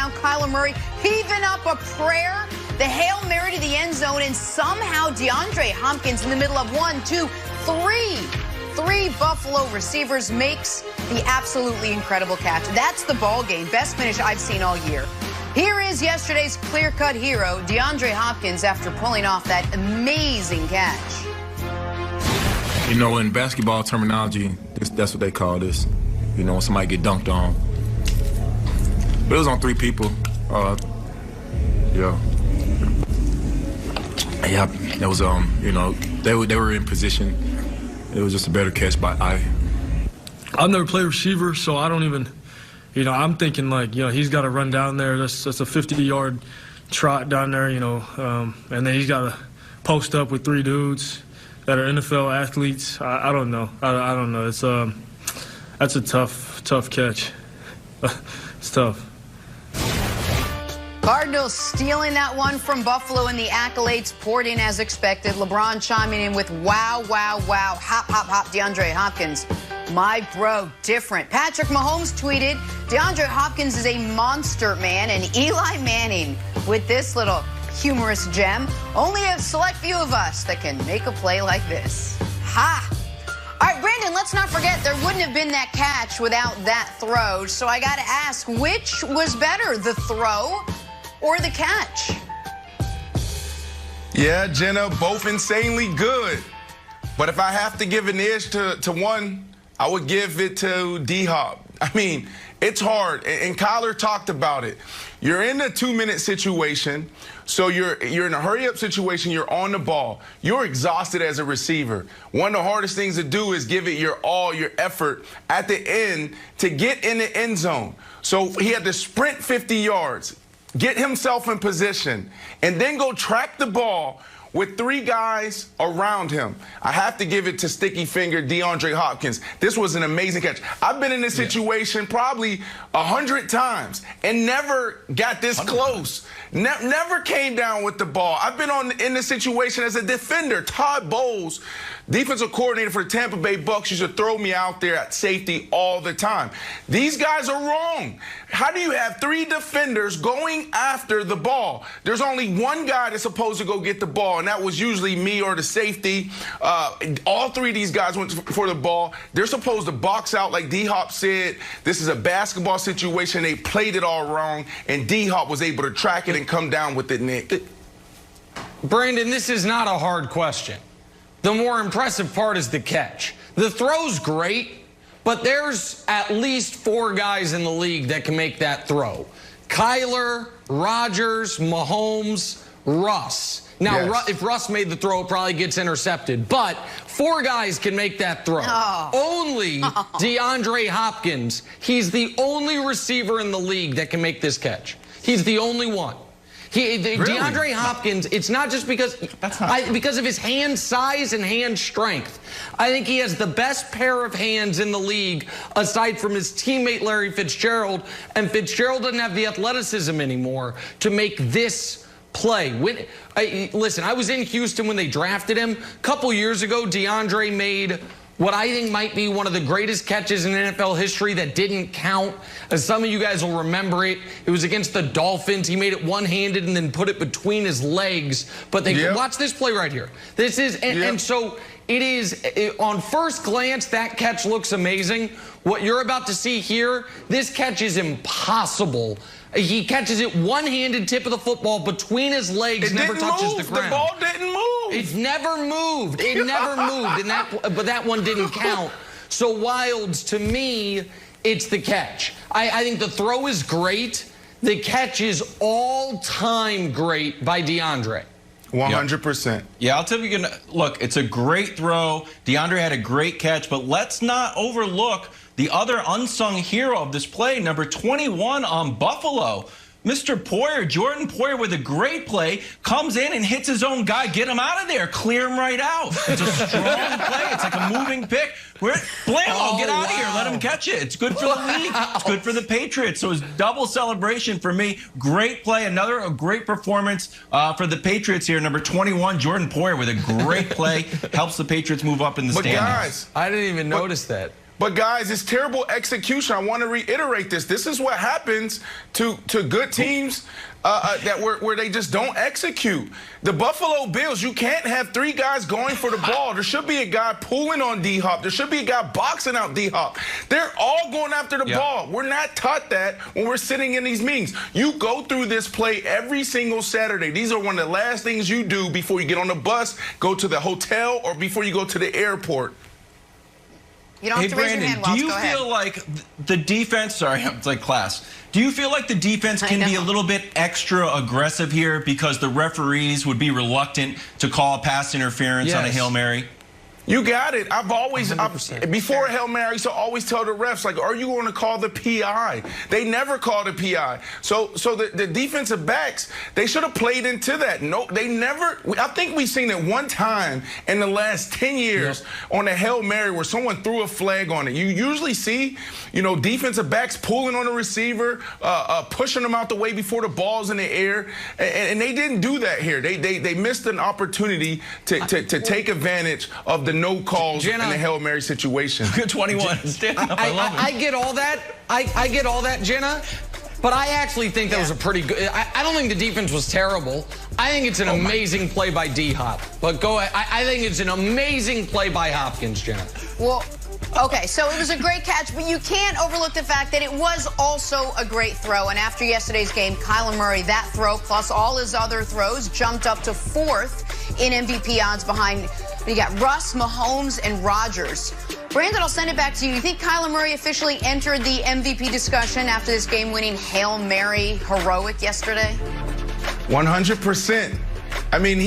touchdown. Kyler Murray heaving up a prayer. The Hail Mary to the end zone, and somehow DeAndre Hopkins in the middle of 1, 2, 3. Three Buffalo receivers makes the absolutely incredible catch. That's the ball game. Best finish I've seen all year. Here is yesterday's clear-cut hero, DeAndre Hopkins, after pulling off that amazing catch. You know, in basketball terminology, that's what they call this. You know, when somebody get dunked on. But it was on 3 people. Yeah, that was, you know, they were in position. It was just a better catch by I. I've never played receiver, so I don't even, you know, I'm thinking like, you know, he's got to run down there. That's a 50-yard trot down there, you know, and then he's got to post up with 3 dudes that are NFL athletes. I don't know. I don't know. It's that's a tough catch. It's tough. Cardinals stealing that one from Buffalo, and the accolades poured in as expected. LeBron chiming in with wow, wow, wow, hop, hop, hop, DeAndre Hopkins. My bro, different. Patrick Mahomes tweeted, DeAndre Hopkins is a monster, man, and Eli Manning with this little humorous gem. Only a select few of us that can make a play like this. Ha! All right, Brandon, let's not forget there wouldn't have been that catch without that throw. So I got to ask, which was better, the throw or the catch? Yeah, Jenna, both insanely good. But if I have to give an edge to one, I would give it to D-Hop. I mean, it's hard, and Kyler talked about it. You're in a 2-minute situation, so you're in a hurry-up situation. You're on the ball. You're exhausted as a receiver. One of the hardest things to do is give it your all, your effort at the end to get in the end zone. So he had to sprint 50 yards, get himself in position, and then go track the ball with 3 guys around him. I have to give it to sticky finger DeAndre Hopkins. This was an amazing catch. I've been in this situation probably 100 times and never got this close. Never came down with the ball. I've been in this situation as a defender. Todd Bowles, defensive coordinator for the Tampa Bay Bucks, used to throw me out there at safety all the time. These guys are wrong. How do you have 3 defenders going after the ball? There's only one guy that's supposed to go get the ball, and that was usually me or the safety. All 3 of these guys went for the ball. They're supposed to box out like D-Hop said. This is a basketball situation. They played it all wrong, and D-Hop was able to track it and come down with it, Nick. Brandon, this is not a hard question. The more impressive part is the catch. The throw's great, but there's at least 4 guys in the league that can make that throw. Kyler, Rodgers, Mahomes, Russ. Now, Yes. if Russ made the throw, it probably gets intercepted. But 4 guys can make that throw. Only DeAndre Hopkins. He's the only receiver in the league that can make this catch. He's the only one. Really? DeAndre Hopkins, it's not just because of his hand size and hand strength. I think he has the best pair of hands in the league aside from his teammate Larry Fitzgerald, and Fitzgerald doesn't have the athleticism anymore to make this play. Listen, I was in Houston when they drafted him. A couple years ago, DeAndre made what I think might be one of the greatest catches in NFL history that didn't count. As some of you guys will remember it, it was against the Dolphins. He made it one-handed and then put it between his legs. But they watch this play right here. This is, and so it is, on first glance, that catch looks amazing. What you're about to see here, this catch is impossible. He catches it one-handed, tip of the football between his legs, never touches the ground. The ball didn't move. It never moved. It never moved. And but that one didn't count. So Wilds, to me, it's the catch. I think the throw is great. The catch is all-time great by DeAndre. 100%. Yeah, I'll tell you, look, it's a great throw. DeAndre had a great catch, but let's not overlook the other unsung hero of this play, number 21 on Buffalo. Mr. Poyer, Jordan Poyer, with a great play, comes in and hits his own guy. Get him out of there. Clear him right out. It's a strong play. It's like a moving pick. Blammo, get out of here. Let him catch it. It's good for the league. It's good for the Patriots. So it's double celebration for me. Great play. Another great performance for the Patriots here. Number 21, Jordan Poyer, with a great play. Helps the Patriots move up in the standings. Guys, I didn't even notice that. But guys, it's terrible execution. I want to reiterate this. This is what happens to good teams where they just don't execute. The Buffalo Bills, you can't have 3 guys going for the ball. There should be a guy pulling on D-Hop. There should be a guy boxing out D-Hop. They're all going after the ball. We're not taught that when we're sitting in these meetings. You go through this play every single Saturday. These are one of the last things you do before you get on the bus, go to the hotel, or before you go to the airport. You don't have to raise your hand, Wells. Do you feel like the defense, sorry, it's like class. Do you feel like the defense can be a little bit extra aggressive here because the referees would be reluctant to call pass interference on a Hail Mary? You got it. Before Hail Mary, I used to always tell the refs, like, are you going to call the PI? They never called the PI. So the defensive backs, they should have played into that. No, they never. I think we've seen it one time in the last 10 years on a Hail Mary where someone threw a flag on it. You usually see, defensive backs pulling on the receiver, pushing them out the way before the ball's in the air, and they didn't do that here. They missed an opportunity to take advantage of the no calls in the Hail Mary situation. Good 21. I get all that. I get all that, Jenna. But I actually think that was a pretty good. I don't think the defense was terrible. I think it's an amazing play by D-Hop. But go ahead. I think it's an amazing play by Hopkins, Jenna. Well, okay, so it was a great catch, but you can't overlook the fact that it was also a great throw. And after yesterday's game, Kyler Murray, that throw plus all his other throws, jumped up to 4th in MVP odds behind. You got Russ, Mahomes, and Rodgers. Brandon, I'll send it back to you. You think Kyler Murray officially entered the MVP discussion after this game-winning Hail Mary heroic yesterday? 100%. I mean,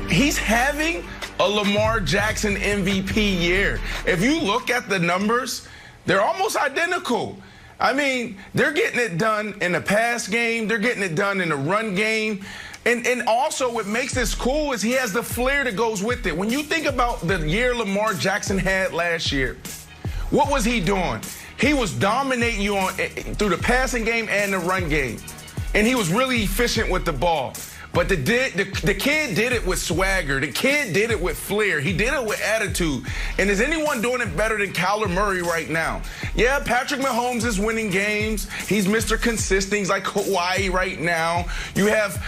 he's having a Lamar Jackson MVP year. If you look at the numbers, they're almost identical. I mean, they're getting it done in the pass game. They're getting it done in the run game. And also what makes this cool is he has the flair that goes with it. When you think about the year Lamar Jackson had last year, what was he doing? He was dominating you through the passing game and the run game. And he was really efficient with the ball. But the kid did it with swagger. The kid did it with flair. He did it with attitude. And is anyone doing it better than Kyler Murray right now? Yeah, Patrick Mahomes is winning games. He's Mr. Consistent. He's like Hawaii right now. You have,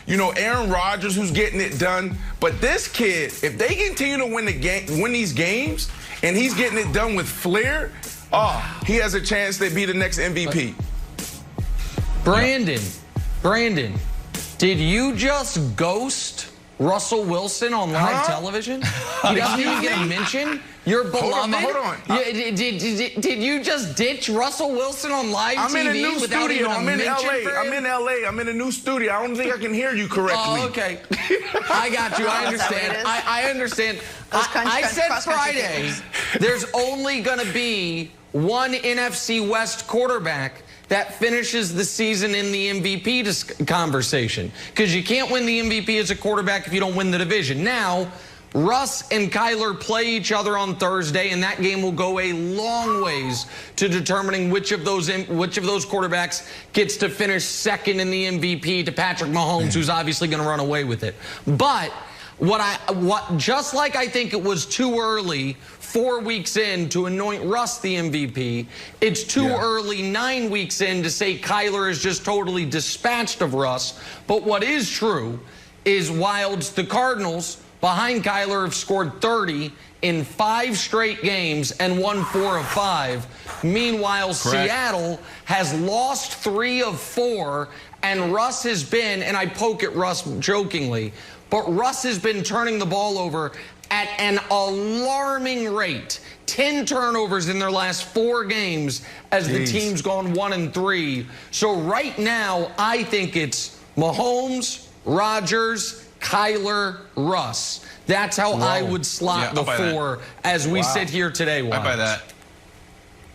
Aaron Rodgers who's getting it done. But this kid, if they continue to win these games, and he's getting it done with flair, he has a chance to be the next MVP. Brandon. Did you just ghost Russell Wilson on live television? He doesn't even get a mention? Your beloved? Hold on. Did you just ditch Russell Wilson on live TV I'm in a new without studio. even a mention for him? I'm in LA. I'm in a new studio. I don't think I can hear you correctly. Oh, okay. I got you. I understand. I understand. I said Friday, there's only going to be one NFC West quarterback that finishes the season in the MVP conversation. Because you can't win the MVP as a quarterback if you don't win the division. Now, Russ and Kyler play each other on Thursday, and that game will go a long ways to determining which of those quarterbacks gets to finish second in the MVP to Patrick Mahomes, who's obviously going to run away with it. But just like I think it was too early 4 weeks in to anoint Russ the MVP, it's too early 9 weeks in to say Kyler is just totally dispatched of Russ. But what is true is while the Cardinals behind Kyler have scored 30 in 5 straight games and won 4 of 5. Meanwhile, Seattle has lost 3 of 4, and Russ has been, and I poke at Russ jokingly, but Russ has been turning the ball over at an alarming rate. 10 turnovers in their last 4 games as the team's gone 1-3. So right now, I think it's Mahomes, Rodgers, Kyler, Russ. That's how I would slot the 4 as we sit here today. I buy that.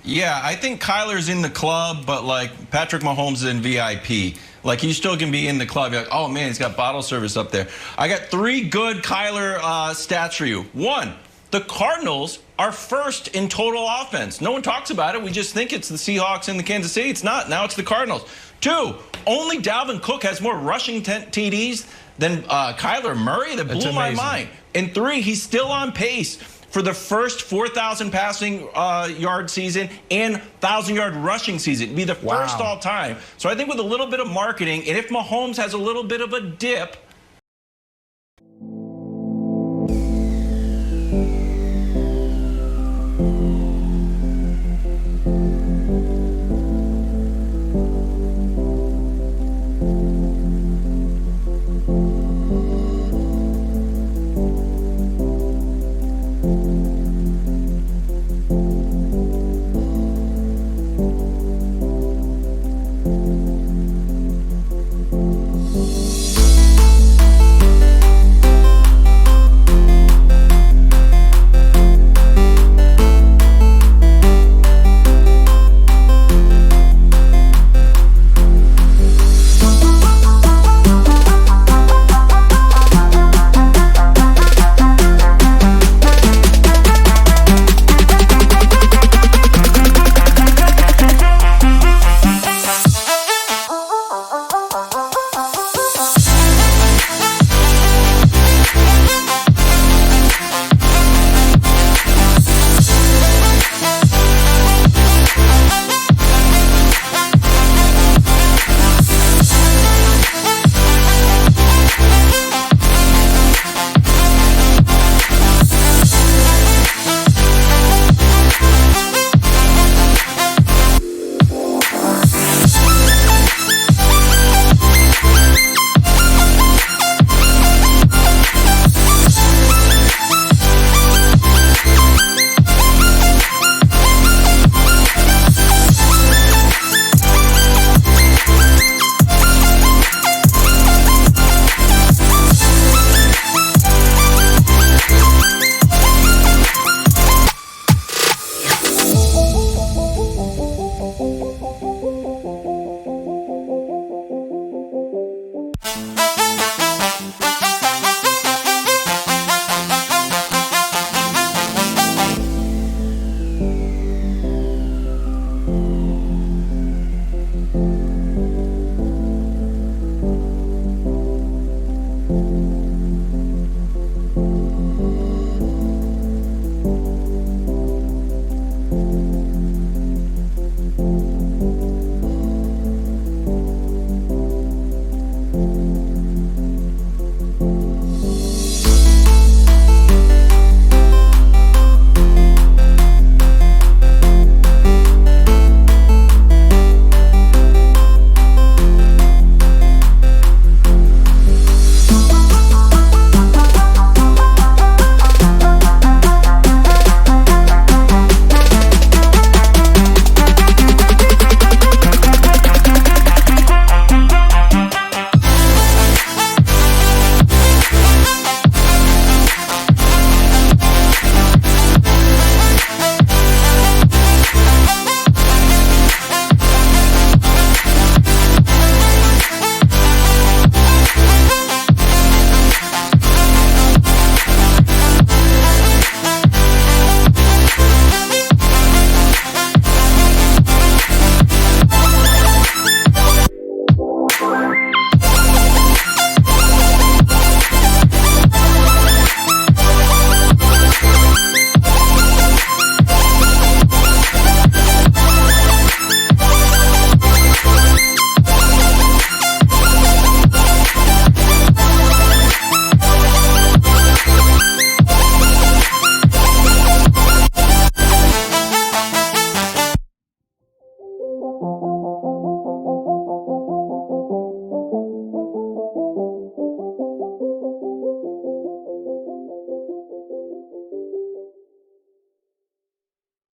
Yeah, I think Kyler's in the club, but like Patrick Mahomes is in VIP. Like, you still can be in the club. You're like, oh, man, he's got bottle service up there. I got 3 good Kyler stats for you. 1, the Cardinals are first in total offense. No one talks about it. We just think it's the Seahawks and the Kansas City. It's not. Now it's the Cardinals. 2, only Dalvin Cook has more rushing TDs than Kyler Murray. That blew my mind. And 3, he's still on pace for the first 4,000 passing yard season and 1,000-yard rushing season. It'd be the first all time. So I think with a little bit of marketing, and if Mahomes has a little bit of a dip,